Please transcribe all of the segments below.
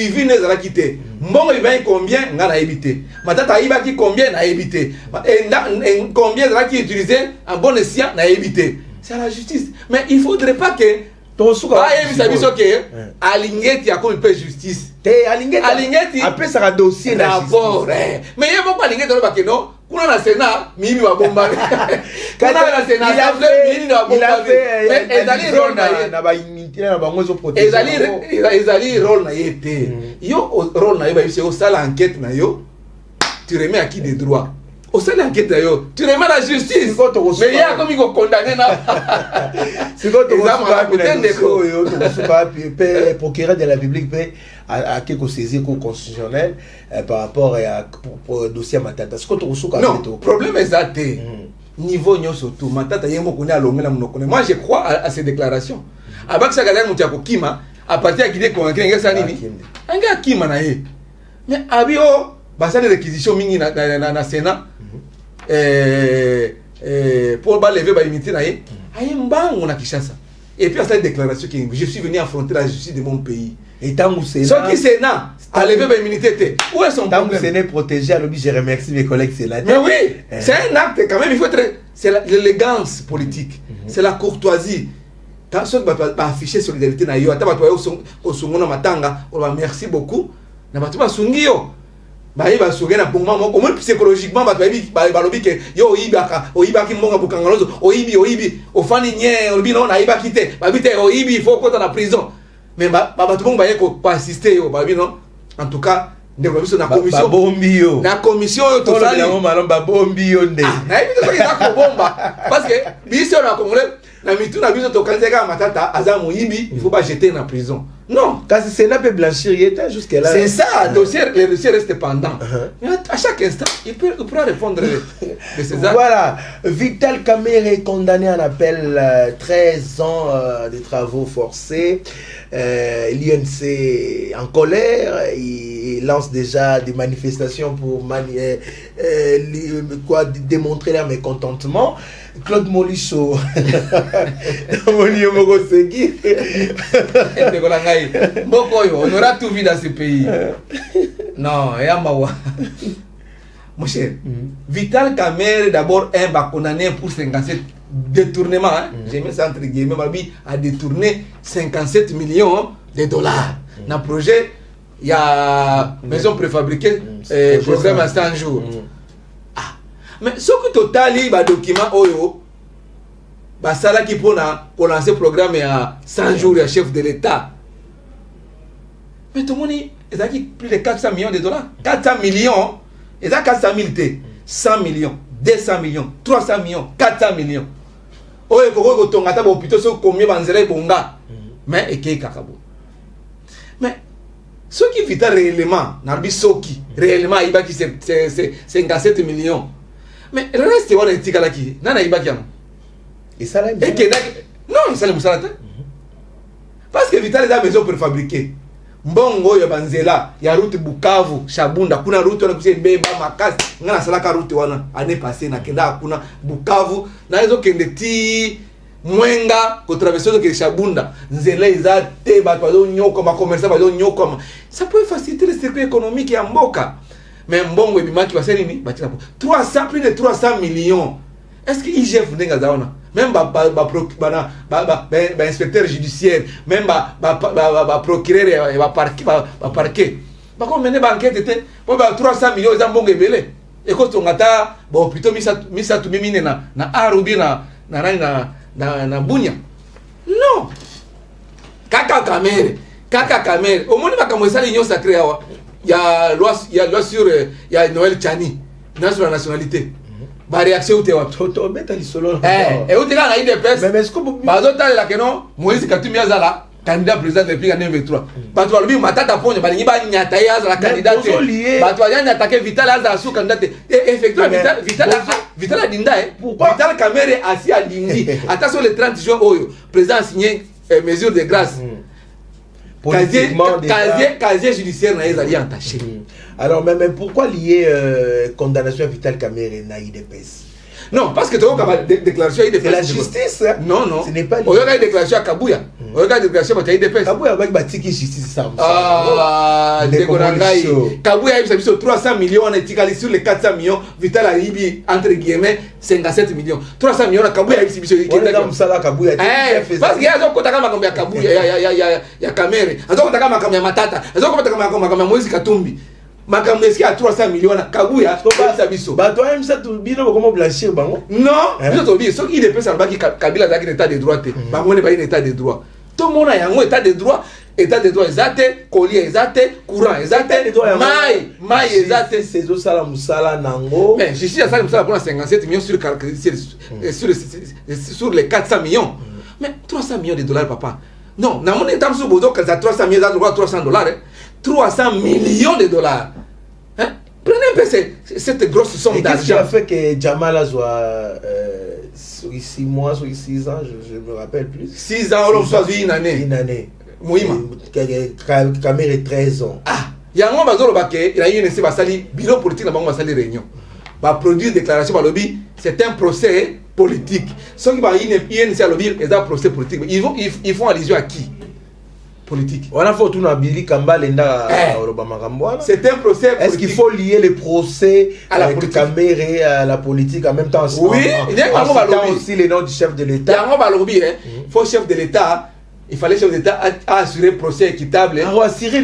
suivi ne zala quitté mbongo il combien ngana évité matata iba qui combien na évité et combien zala qui utilisé en bon escient na évité c'est la justice mais il faudrait pas que tosuka alingeti ya comme justice te alingeti après ça dossier d'abord mais il faut pas alingeti ba que non kuna na Sénat mimi wa bomba kuna na Sénat mimi wa bomba mais ezali rôle na ba imité na bango zo protéger ezali rôle na yete yo rôle na yo ba yo sala enquête na yo tu remets à qui des droits au sein de l'enquête d'ailleurs, tu remets la justice. Mais il y a comme il faut condamner là. C'est quoi ton procureur de la République à quelque saisir constitutionnel par rapport au dossier Matata. C'est quoi ton non, le problème est ça. Niveau nyo surtout Matata yemo connaît à l'homme là monokone. Moi je crois à ces déclarations. Avant que ça gagne mon tiako kima à partir de convaincre un gars ça nini. Un gars kima na ye. Mais abio basa de réquisition mingi na Sénat. Pour lever ba imiter na ye aye mbango na Kinshasa et puis à cette déclaration que je suis venu affronter la justice de mon pays et tant que c'est ça qui Sénat a levé ba immunité où est son problème Sénat protégé à l'objet je remercie mes collègues sénateurs mais oui c'est un acte quand même il faut être c'est l'élégance politique c'est la courtoisie quand ceux qui va afficher solidarité na yo ata ba to au songona matanga on va merci beaucoup na ba to ba sungio bayi ba sogena pour moi au moins psychologiquement ba lobi que yo oyibaki mbonga bukangalozo oyibi ofani nye obi non na iba kité ba bité oyibi il faut qu'on na prison mais ba tout monde ba yeko pas assister yo ba bi non en tout cas ndeko biso na commission bombi yo na commission yo to sali ba bombi yo nde na ibi to ko bomba parce que biso na congolais na mitu na biso to kanzeka matata azamu yibi il faut pas jeter na prison. Non, quand le Sénat peut blanchir, il était jusqu'à là. C'est ça, le dossier reste pendant. À chaque instant, il pourra répondre de ces actes. Voilà, Vital Kamerhe est condamné en appel 13 ans de travaux forcés. L'INC en colère, il lance déjà des manifestations pour démontrer leur mécontentement. Claude Molisso, on aura tout vu dans ce pays. Non, mon cher, Vital Kamerhe d'abord un condamné pour 57 détournements. J'ai mis ça entre guillemets, a détourné 57 millions de dollars. Dans le projet, il y a maison préfabriquée, programme à 100 jours. Mais ce que total il document oyo basala qui pour lancer le programme à 100 jours le chef de l'État. Mais tout le monde il a plus de 400 millions de dollars. 400 millions, il a 400 000 T, 100 millions, 200 millions, 300 millions, 400 millions. Oyo koko tongata ba hôpital so combien banzere bonga. Mais et kakabo. Mais ce qui vit réellement Narbi Soki réellement il va qui c'est 57 millions. Mais le reste c'est un tika qui nana ibakiam et ça là non ça le musalata parce que Vital est maison préfabriquée mbongo ya banzela ya route Bukavu Shabunda kuna route wana kusie beba makasi ngana salaka route wana année passée na kenda kuna Bukavu na hizo kende ti Mwenga ko traverser de Shabunda nzela iza te ba to nyoko ma commerçant ba nyoko ça peut faciliter le circuit économique ya mboka. Mais mbongo ebimaki baseli ni batina 300 plus de 300 millions. Est-ce que IGF ndenga zaona même inspecteur judiciaire même procureur et parquet ba ko mener enquête était pour 300 millions za mbongo ebele et ko tongata ba plutôt misa tu mimine na arubi na bunya non kaka Kamerhe au monde ba kamwesali nyo sacré awa. Il y a loi sur Noël Tchani, sur la nationalité. Bah réaction où tu es et où tu as une DPS. Mais est-ce que vous avez que non Moïse Katumbi Azala, candidat président de la République en 2023. Bah tu as vu Matata Pone, bah il y a la candidate. Bah tu as attaqué Vital Azala sous candidat. Et effectivement Vital a Dinda. Pourquoi Vital Kamerhe assis à Dindi. Attention le 30 juin, président a signé mesure de grâce. Casier judiciaire n'a pas entaché. Alors, mais pourquoi lier condamnation à Vital Kamerhe na IDPS? Non, parce que tu as une déclaration à IDPS. C'est la justice. Non. Ce n'est pas lié. Tu as une déclaration à Kabuya. Regarde déclaration bataille de pèse. Kabouya avec batiki justice ça. Ah, Dekonangai. Kabouya il s'est 300 millions on est sur les 400 millions, Vital Alibi entre guillemets 57 millions. 300 millions Kabouya il s'est on est dans ça là Kabouya. Parce qu'il y a donc kotaka makambo ya Kabouya ya Kamere. Azoko kotaka makambo ya Matata. Azoko kotaka makambo ya Moïse Katumbi. Makambo eski à 300 millions na Kabouya ça biso. Bah toi même ça tout bino comment blanchir bango? Non, biso to bi so il est pensé ba ki Kabila dans état de droit. Bango ne ba une état de droit. Tout le monde a un état de droit exact, collier exact, courant exact, maille exact. C'est au sala musala nango. Mais je suis à ça musala pour 57 millions sur les 400 millions. Mais 300 millions de dollars papa. Non, na mon état sur bozo que ça 300 millions dollars, 300 dollars. 300 millions de dollars. Hein? Prenez un peu cette grosse somme d'argent. Qu'est-ce qui a fait que Jamala soit 6 mois, 6 ans, je me rappelle plus. 6 ans, on soit une année. Une année. Moïma. Caméra 13 ans. Ah, il y a un moment il a eu une basali, bureau politique, là-bas, on va salir réunion. Va produire déclaration par lobby, c'est un procès politique. Ceux qui vont y une lobby, c'est un procès politique. Ils font allusion à qui? Politique. On a fait tout dans Billy Kamba Lenda Obama Kamboana. C'est un procès politique. Est-ce qu'il faut lier les procès à la politique, à la politique en même temps? Oui, il y a aussi les noms du chef de l'État. Il y a un lobby, il faut chef de l'État. Il fallait chef d'État assurer procès équitable. Assurer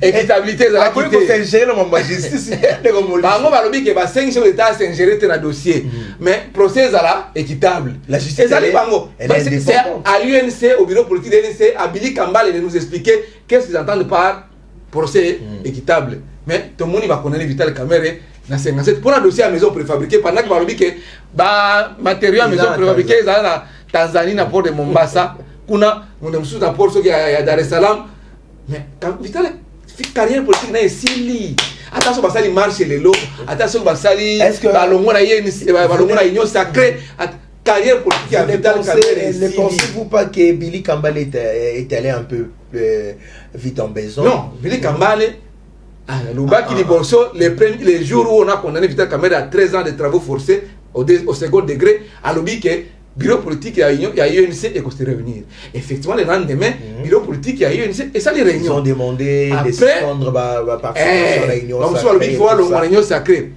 équitabilité. Après que c'est géré dans ma justice. Bango balobi que ba 5 chefs d'État c'est géré dans dossier. Mais procès là équitable. La justice c'est à l'UNC, au bureau politique de l'UNC, à Billy Kambale de nous expliquer qu'est-ce qu'ils entendent par procès équitable. Mais tout le monde va connaître Vital Kamerhe dans 57 pour un dossier à maison préfabriquée pendant que balobi que ba matériaux à maison préfabriqués dans la Tanzanie na port de Mombasa. Kuna mon monsieur dans port qui à Dar es Salaam. Mais quand Vital carrière politique na esili. Attention basali marche les lots. Attention basali balongo na yé balongo na union sacrée. Carrière politique à Vital Kamerhe. Ne pensez-vous pas que Billy Kambale est allé un peu vite en besoin? Non, Billy Kambale les jours où on a condamné Vital Kamerhe à 13 ans de travaux forcés au second degré, à l'objet que bureau politique a UNC et qu'on se revenir. Effectivement, le lendemain, bureau politique a UNC et ça les réunions. Ils ont demandé de suspendre la participation à la réunion sacrée. Il faut la réunion sacrée.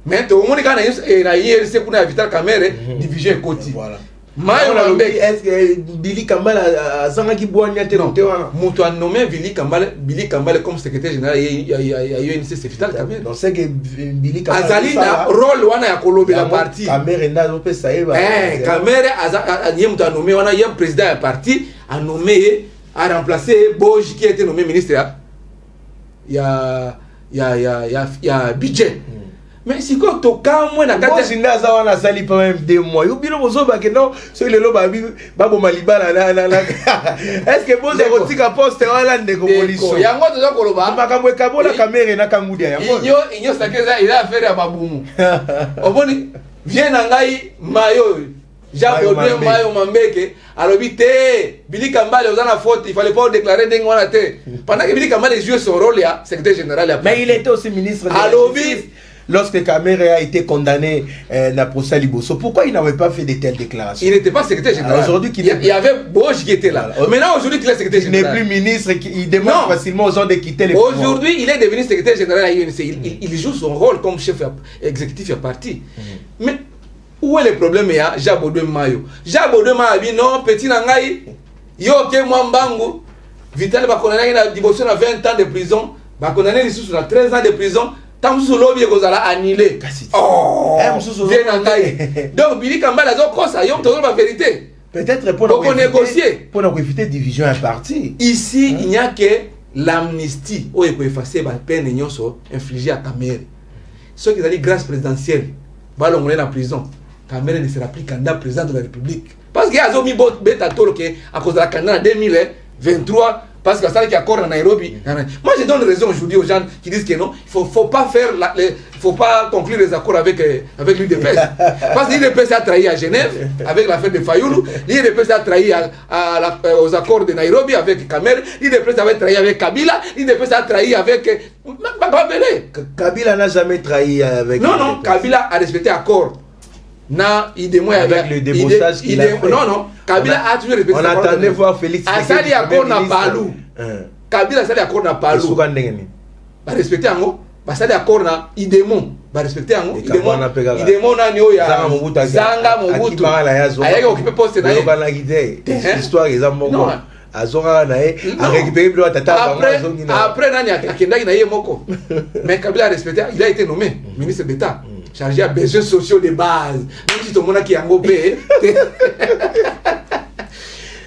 Mais tout le monde quand il y a UNC pour Vital Kamerhe, division côté. Voilà. Est-ce que Billy Kambale a Zangaki Boignaté non? Moutou a nommé Billy Kambale comme secrétaire général il y a UNC, c'est Vital Kamerhe. Donc c'est que Billy Kambale Azali na rôle wana ya kolobe la parti. Kamerhe nda zope saïba. Kamerhe a nommé wana yem président du parti a nommé a remplacé Boji qui a été nommé ministre il y a budget. Mais si quand tu as moins de temps, si tu as sali pendant même 2 mois, tu as besoin de non, sur le loba babo maliba est-ce que vous avez dit que poste wala ndeko police yango toza koloba makamwe kabola kamera na kangudia yango inyo sakeza ila affaire ya babumu oboni vient na ngai mayo Jean-Baudouin Mayo Mambeke alobi te Billy Kambale aux na faute, il fallait pas déclarer ndenge wana te pendant que Billy Kambale jouait son rôle ya secrétaire général. Mais il était aussi ministre de alobi lorsque Kamerhe a été condamné dans le procès Liboso, pourquoi il n'avait pas fait de telles déclarations? Il n'était pas secrétaire général. Aujourd'hui, il y avait Bosch qui était là. Maintenant, aujourd'hui, qu'il est secrétaire général. Il n'est plus ministre, il demande facilement aux gens de quitter les pouvoirs. Aujourd'hui, il est devenu secrétaire général à l'UNC. Il joue son rôle comme chef exécutif du parti. Mais où est le problème? Il y a Jean-Baudouin Mayo. Jean-Baudouin Mayo a dit non, petit Nangaï, yo ke mwambangu, Vital va condamner à 20 ans de prison, va condamner les sous 13 ans de prison. Tant que lobby est annulé. Oh, donc Billy Kambale a dit ça, il y a la vérité. Peut-être pour négocier. Pour éviter division un parti. Ici, il n'y a que l'amnistie où il peut effacer la peine infligée à Kamerhe. Ceux qui ont dit grâce présidentielle, va l'envoyer en prison. Kamerhe ne sera plus candidat président de la République. Parce qu'il y a mis bête à tolo à cause de la candidat en 2023. Parce que ça qui accord à Nairobi. Moi je donne raison aujourd'hui aux gens qui disent que non, il faut pas faire faut pas conclure les accords avec l'UDPS. Parce que l'UDPS a trahi à Genève avec l'affaire de Fayoulou, l'UDPS a trahi aux accords de Nairobi avec Kamerhe, l'UDPS avait trahi avec Kabila, l'UDPS a trahi avec Kabila n'a jamais trahi avec. Non, Kabila a respecté l'accord. na idemo avec le débauchage qu'il a fait. Non, Kabila a toujours répété. On attendait voir Félix Asali accord na Palou. Kabila asali accord na Palou. Ba respecter ango, ba asali accord na idemo, ba respecter ango. Idemo na nio ya Zanga Mobutu. Ayeke occuper poste na ye. Histoire ezamoko. Azora na ye a récupéré plus tata après nani akendaki na ye moko. Mais Kabila a respecté, il a été nommé ministre d'État. Chargé à besoins sociaux de base. Même si tout le monde qui a ngopé.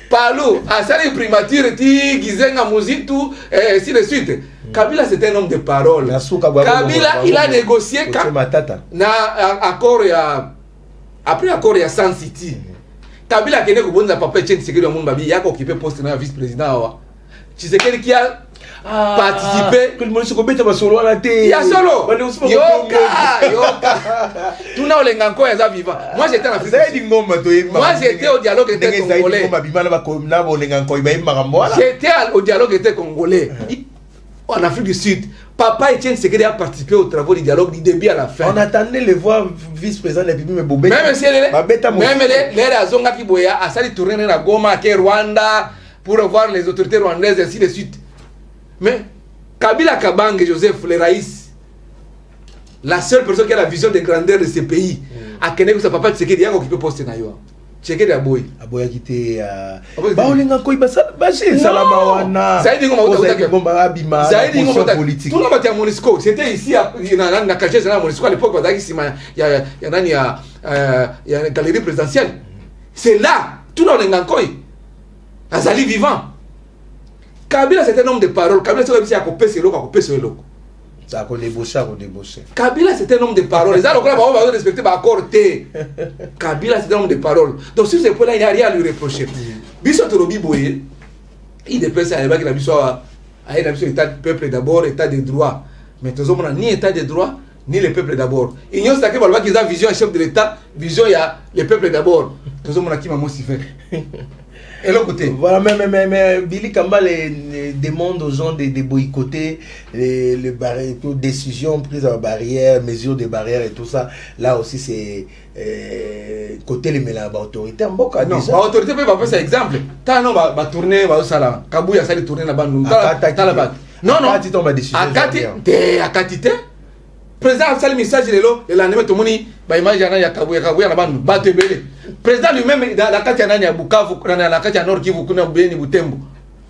Palou, asali primature ti gizenga muzitu ainsi de suite. Kabila c'était un homme de parole. Kabila il a négocié na accord ya après accord ya Sun City. Kabila kene ko bonza papa Tshisekedi mon babi ya ko occuper poste na vice-président wa. Tshisekedi qui a participer que le monde se compte à solo à la télé. Il y a solo. Yoka. Tuna olenga nko ya vivant. Moi j'étais en Afrique. Moi j'étais au dialogue était congolais. J'étais au dialogue était congolais. En Afrique du Sud. Papa Etienne Tshisekedi a participé aux travaux du dialogue du début à la fin. On attendait le voir vice-président de Bibi Mebobé. Même si les Azonga qui boya a sali tourner na Goma ke Rwanda pour voir les autorités rwandaises ainsi de suite. Mais Kabila Kabange Joseph le Raïs, la seule personne qui a la vision de grandeur de ce pays, a kenné que sa papa Tshisekedi a occupé poste na yo. Tshisekedi a boy. A boy a quitté ba olinga ko ibasa ba chez salama wana. Zaidi ngoma ngoma abima. Zaidi ngoma politique. Tout le monde était à Monisco. C'était ici na quartier à Monisco à l'époque parce qu'il y a nani ya galerie présidentielle. C'est là tout le monde ngakoi. Azali vivant. Kabila c'est un homme de parole. Kabila c'est aussi à couper ses locaux, à couper ses locaux. Ça a débauché, à débauché. Kabila c'est un homme de parole. Les Arabes va respecter ma corté. Kabila c'est un homme de parole. Donc sur ce point-là, il n'y a rien à lui reprocher. Biso Torobi Boye, il dépêche à l'époque qu'il a biso état de peuple d'abord, état de droit. Mais tous hommes ni état de droit, ni le peuple d'abord. Il y a qui ont vision chef de l'État, vision il y a le peuple d'abord. Tous hommes qui m'ont si fait. Et l'autre côté. Voilà, mais Billy Kamba demande aux gens de boycotter les décisions prises à barrière, mesures de barrière et tout ça. Là aussi, c'est côté les mélanges autorité. Non, l'autorité peut pas faire exemple. T'as non, va tourner, va au salon. Kabouya, ça de tourner là-bas. T'as la bague. Non, non. Akatite. Président a le message de l'eau, et l'anime tout le monde, bah imagine ya Kabouya na bandu, batte belé. Président lui-même dans la Katia nani ya Bukavu, dans la Katia Nord Kivu kuna Beni Butembo.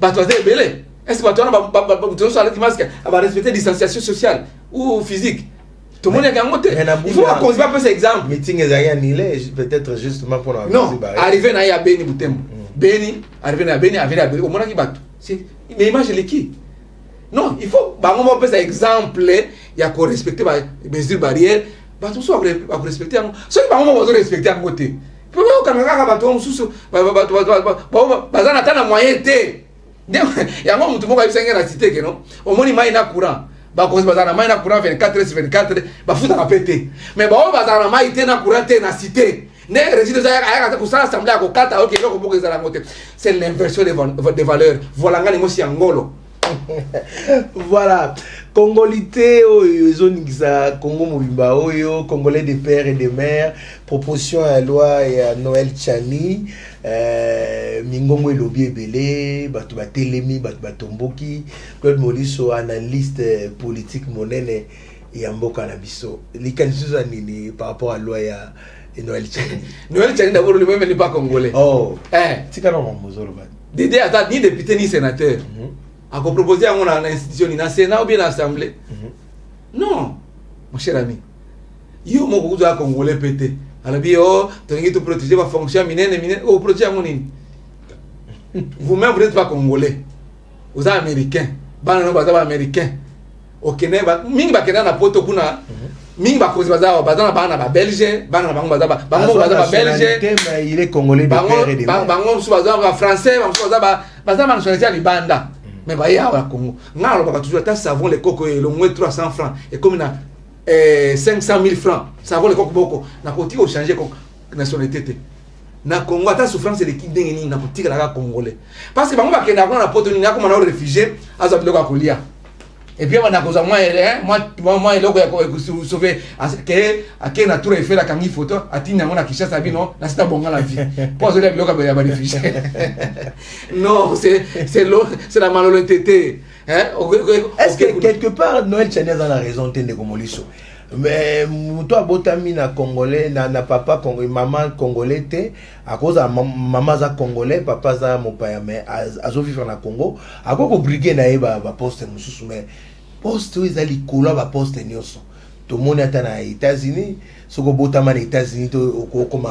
Batte belé. Est-ce que batte on sur la masque, va respecter distanciation sociale ou physique. Tout le monde est gamoté. Il faut qu'on se pas cet exemple. Meeting est rien annulé, peut-être justement pour la. Non, arriver na ya Beni Butembo. Beni, arriver na Beni, arriver à Beni, au moins qui battu. Mais imagine qui. Non, il faut bah on peut exemple, il y a qu'on respecter les mesures barrières, bah tout ça on respecter. Ce qui bah on va respecter à côté. Puis quand on a bateau sous bah ça n'atteint la moyenne. Il y a un moment où tout le monde va s'engager la cité que non. Au moins il m'a une courant. Bah cause bah na main courant 24/24 bah faut à péter. Mais bah on va dans la main il na courant na cité. Ne résident à ko ça assemblée à ko kata OK donc pour que ça la montée. C'est l'inversion des valeurs. Voilà ngani mo si angolo. Voilà, Congolité, Congo Mobimba, Congolais de pères et de mères, proposition à loi et à Noël Tchani, Mingongo et Lobi Ebele, Batouba Telemi, Batouba Tomboki, Claude Molisso, analyste politique monnaie et Amboka Nabiso. Les candidatures par rapport à la loi et Noël Tchani. Noël Tchani d'abord lui-même n'est pas congolais. Oh, c'est quand même Dédé à ni député ni sénateur. A proposer à mon institution, ni dans le Sénat ou bien l'Assemblée. Non, mon cher ami. Yo mon gouvernement a congolais pété. Alors bien oh, tu as protéger ma fonction minée, oh protéger mon in. Vous-même vous n'êtes pas congolais. Vous êtes américain. Ban non pas américain. Au Kenya, mingi ba Kenya na poto kuna. Mingi ba cause baza ba belge, ba belge. Mais il est congolais de père et de mère. Bango sous baza français, baza nationalité libanda. Mais bah, il y a au Congo. Nous avons toujours savon les coco et le moins 300 francs. Et comme on a 500 000 francs, savon les coco beaucoup. Nous avons continué à changer la nationalité. Na Congo, ta souffrance c'est de qui dengue na politique la Congolais. Parce que bango ba kena na poto ni na comme na réfugié, aza biloko kolia. et puis on a cause moi eloko ya sauver que na tour Eiffel la kangi photo atina ngona Kinshasa bino na sita bonga la vie pour ça biloko ya ba réfugié non c'est la malhonnêteté hein. Est-ce que quelque part Noël Tchani a la raison de Komoliso? Mais toi botami na congolais na papa congolais maman congolais te à cause de maman za congolais papa za mopaya mais azo vivre na Congo akoko briguer na ba poste mususu mais poste ezali kola ba poste nyoso to moni ata na États-Unis soko botama na États-Unis to comme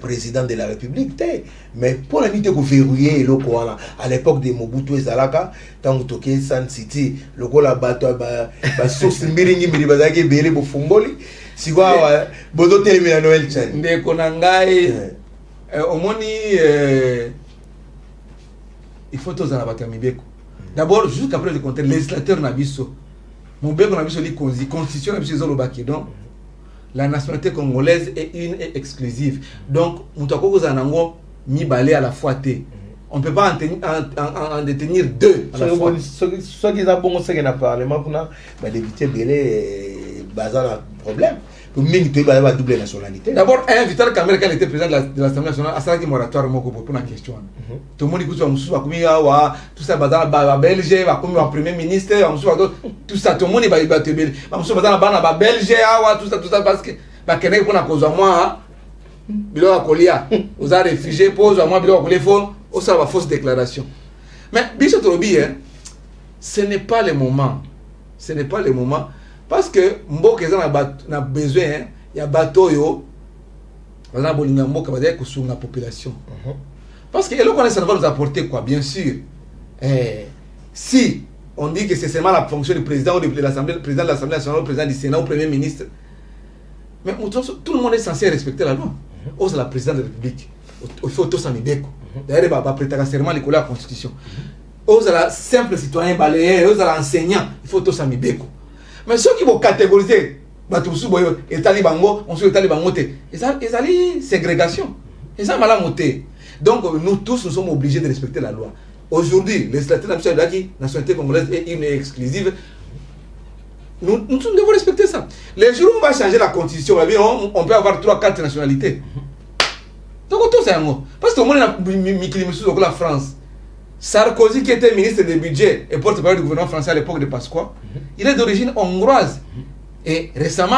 président de la République te mais pour la nité ko verrouiller eloko wana à l'époque de Mobutu ezalaka tant toke Sun City lokola bato ba source mbiringi mbiri bazaki bele bo fungoli sikwa bozo telemi na Noël Tchani ndeko na ngai omoni il faut tozala bato ya mibeko d'abord jusqu'après le contexte législateur na biso mobeko na biso li constitution na biso ezolobaki donc la nationalité congolaise est une et exclusive. Donc, on à la fois. On ne peut pas en détenir deux à la fois. Ce qui est bon, c'est que le Parlement a d'éviter un problème. Pour une double nationalité. D'abord, Vital Kamerhe, quand il était président de l'Assemblée nationale, a fait un moratoire pour la question. Tout le monde dit que tout ça, Belge, le premier ministre, tout ça, tout le monde est battu. Belge, tout ça, parce que Kennedy, pour la cause de moi, Bilo Akolia, vous avez réfugié, pose à moi, Bilo Akolia, il faut fausse déclaration. Mais, Bicho Torobi, ce n'est pas le moment. Ce n'est pas le moment. Parce que Mboka a besoin, il y a bateau yo, par exemple, il y a Mboka sur la population. Parce que ça va nous apporter quoi, bien sûr. Si on dit que c'est seulement la fonction du président ou de l'Assemblée, le président de l'Assemblée nationale, le président du Sénat ou le premier ministre, mais tout le monde est censé respecter la loi. Oh, c'est la présidente de la République. Il faut tout ça m'ibeko. D'ailleurs, il va prêter serment l'école de la Constitution. Oh, c'est la simple citoyen balayeur, oh, c'est l'enseignant. Il faut tout ça m'ibeko. Mais ceux qui vont catégoriser, on se talibango, ils ont ségrégation. Ils ont mal monté. Donc nous tous nous sommes obligés de respecter la loi. Aujourd'hui, les la nationalité congolaise est une exclusive. Nous devons respecter ça. Les jours où on va changer la constitution, on peut avoir 3-4 nationalités. Donc tout c'est un mot. Parce que tout le monde a la France. Sarkozy, qui était ministre du budget et porte-parole du gouvernement français à l'époque de Pasqua, il est d'origine hongroise. Et récemment,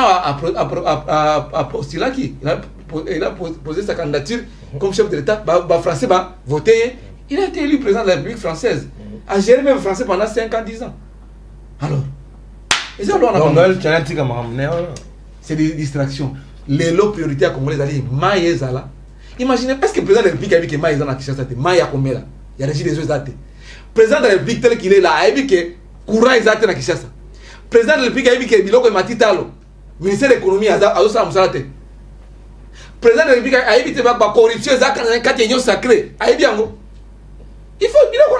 il a posé sa candidature comme chef de l'État. Français va voter. Il a été élu président de la République française. A géré même français pendant 5 ans, 10 ans. Alors, c'est des distractions. Les lots prioritaires comme les alliés, Maïezala. Imaginez, est-ce que le président de la République a vu que Maïezala a Kinshasa, Maïa Komela? Il y a des gens qui ont été. Président de la République tel qu'il est là, il a dit que courant est à Kinshasa. Président de la République a dit que Biloko est Matitalo. Ministère de l'économie a dit que président de la République a dit que la corruption est un sacré. Il faut Biloko.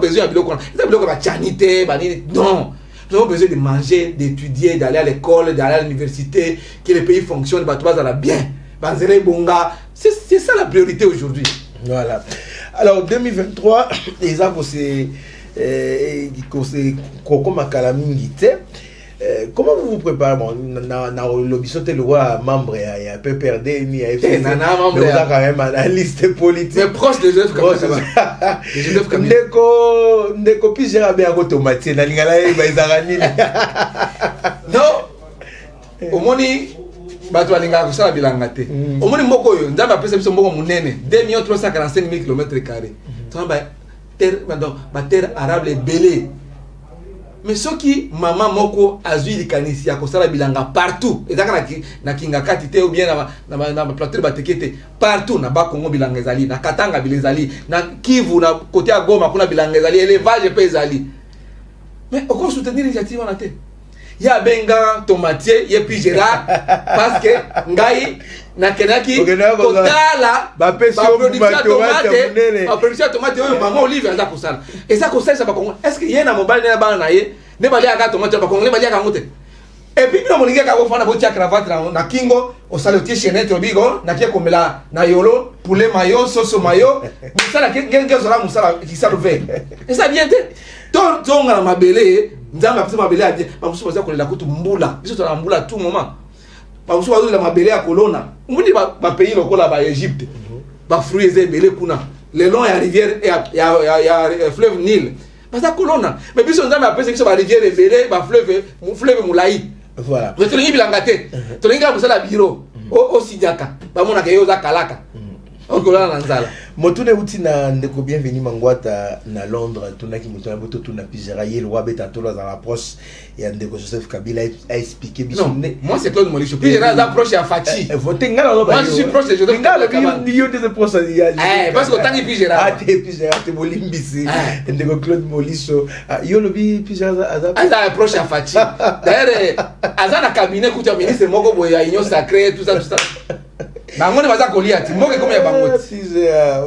Besoin de Biloko. Il faut Biloko chanité. Non. Nous avons besoin de manger, d'étudier, d'aller à l'école, d'aller à l'université, que le pays fonctionne, bien. C'est ça la priorité aujourd'hui. Voilà. Alors 2023, les arbres c'est comment vous vous préparez? L'obisson est le roi membre il y a PPRD ni AFC. Mais on a quand même un liste politique. Mais proche de Joseph Kabila. Ndeko puis j'ai rabé à automatique na lingala ba izarani. Non. Omoni bato balinga kusala bilanga te. Omoni moko yo nzamba pesa biso moko munene 2 345 000 km². Tamba terre arable belé. Mais ceux qui maman moko azui likanisi ya kosala bilanga partout ezaka na kinga katite ou bien na plateau batekete partout na ba Congo bilanga ezali na Katanga bilezali na Kivu na côté à Goma kuna bilanga ezali élevage pe ezali. Mais on soutenir l'initiative on a té. Ya benga tomatier ye puis Gérard parce que ngai na kenaki kotala ba production tomate oyo maman Olive anda kosala et ça conseille ça ba Congo est-ce que yena mobile na ba na ye ne bali aka tomate ba Congo ne bali aka ngote et puis bino molinga ka fana bo tia cravate na kingo o salotier chenette obigo na kia komela na yolo poulet mayo sauce mayo musala ngenge zola musala ki salve et ça bien te ton na mabele nzamba apesa mabele ya bien bamusu baza kolela kutu mbula biso tola mbula tout moment bamusu bazolela mabele ya kolona muni ba pays lokola ba Égypte ba fruits ezebele kuna le long ya rivière ya fleuve Nil baza kolona mais biso nzamba apesa biso ba rivière ebele ba fleuve mulai voilà mais tolingi bilanga te tolingi musala biro o sidiaka bamona ke yo za kalaka okolana na nzala motune uti na ndeko bienvenu Mangwata na Londres tunaki motuna boto tuna pizera ye loi beta tola za approche ya ndeko Joseph Kabila a expliqué biso non moi c'est Claude Molicho pizera za approche ya Fachi voter ngala lo ba moi je suis proche de Joseph Kabila ni yo des proches ya parce que tangi pizera a te pizera te bolimbisi ndeko Claude Molicho yo lobi pizera za approche ya Fachi d'ailleurs azana cabinet kuta ministre moko boya union sacrée tout ça bango ne baza Goliath moko comme ya bango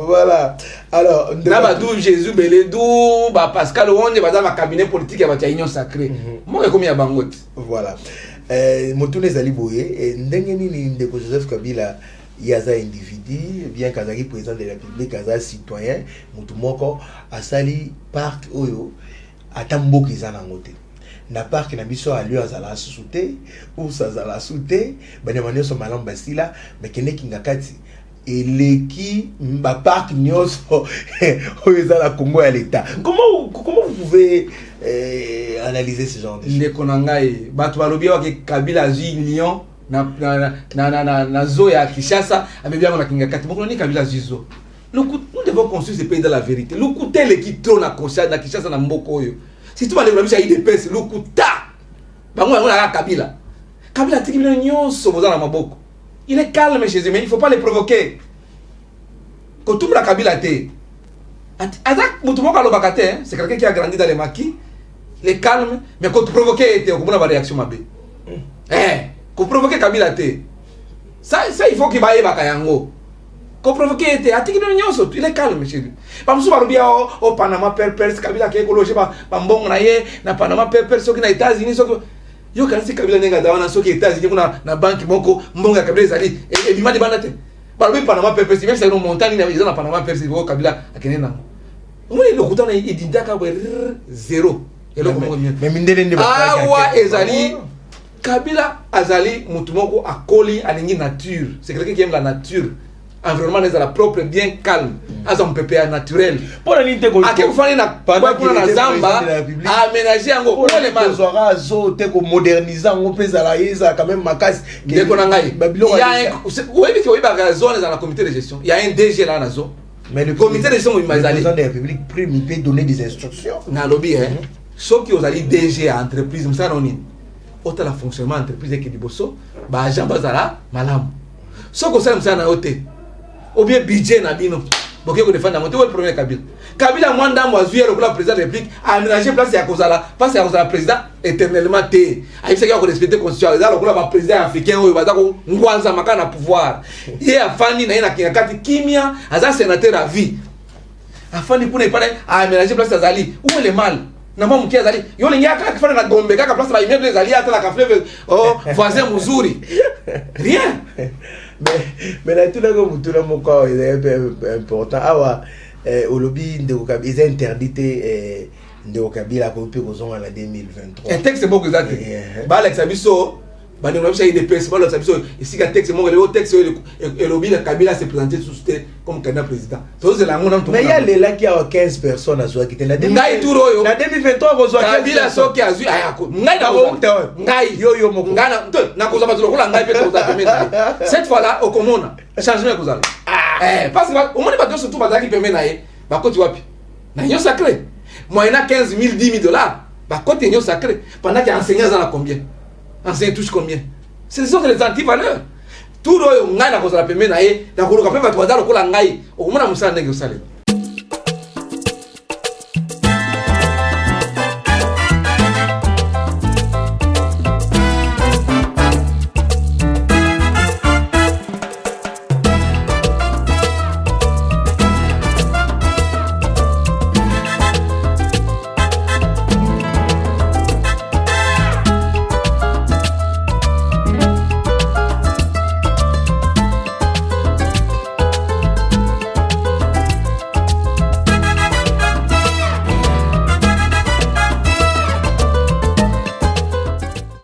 voilà alors na ba dou Jésus belé dou ba Pascal Onde baza ba cabinet politique ya ba union sacrée moko comme ya bango voilà motune ezali boye ndenge nini ndeko Joseph Kabila yaza individu bien kazaki président de la République kaza citoyen mutu moko asali parc oyo atamboka ezana ngote na parc na biso alio azala souté ou sazala souté banyamanya so malam basila mekene kingakati eleki ba parc nyoso oyo la Congo ya l'état comment vous pouvez analyser ce genre de choses ndeko na ngai bato balobi wa Kabila azui Lyon na zo ya Kinshasa amebia na kingakati boko ni Kabila zizo nous devons construire ce pays dans la vérité lukuta eleki trop na Kinshasa na mboko oyo si tu vas les blâmer il dépêche lukuta bango na Kabila tikibile nyonso bozana maboko il est calme chez eux mais il faut pas les provoquer quand tout la Kabila té azak mutu moko alobaka te c'est quelqu'un qui a grandi dans les maquis les calme mais quand provoquer était comme une réaction mabe quand provoquer Kabila té ça il faut qu'il baye bakayango quand provoquer était atikibile nyonso il est calme chez lui bamusu balobia au Panama perpers Kabila ke ekologe ba mbongo na ye na Panama perpers soki na États-Unis soki yo kanisi Kabila nenga dawana soki États-Unis kuna na banki moko mbongo ya Kabila ezali ebimadi bana te balobi Panama perpers même c'est une montagne na izana Panama perpers ko Kabila akene nango omoni lokuta na idindaka ba zéro eloko moko mais mindele ndi ba awa ezali Kabila azali mutu moko akoli alingi nature c'est quelqu'un qui aime la nature environnement est la propre bien calme azam pépé naturel pour la ligne ko akufani na pendant pour na zamba aménager ngo pour les mal zora zo te ko moderniser ngo pesa la yeza quand même makasi de konangai il y a oui ba zone dans la comité de gestion il y a un DG là na zone mais le comité de gestion il m'a dit le président de la République prime il peut donner des instructions na lobby sauf qui aux ali DG à entreprise ça non ni autant la fonctionnement entreprise qui diboso ba agent bazala malamu so ko ça na hôtel ou bien budget na bino boké ko défendre monter le premier Kabila mwanda mwazuye le président de la République a aménagé place ya kozala président éternellement té a fait ko respecter constitution za lokola ba président africain oyo baza ko ngwanza makana pouvoir ye afandi na kingakati kimia aza sénateur à vie afandi pour ne pas aménager place azali où est le mal na mwa mkia azali yo lingia kaka kifana na Gombe kaka place ba immeuble azali ata la fleuve voisin muzuri rien mais là tout là comme tout là mon corps est important awa au lobby de Kabila est interdité de Kabila ko pe ko zonga la 2023 un texte beaucoup exact ba Alex Abiso ba ne ngomsha ide principal Alex Abiso ici ka texte mo le texte et lobby de Kabila s'est présenté comme candidat président donc c'est la ngona tout mais il y a les là qui a 15 personnes à zoa qui était la 2023 ko zoa Kabila soki azui ayako ngai na ngai yo moko ngana na ko zaba lokola ngai pe ko zaba mena cette fois là au komona changement ko zala parce que au moins pas surtout ba zaki pemena ye ba koti wapi na union sacrée moyena 15 000 10 000 dollars ba koti union sacrée pendant qu'il enseignant dans combien enseignant touche combien ce sont les anti-valeurs tout oyo ngai na ko zala pemena ye na ko ka pe ba to bazalo kola ngai o mona musala ndenge usale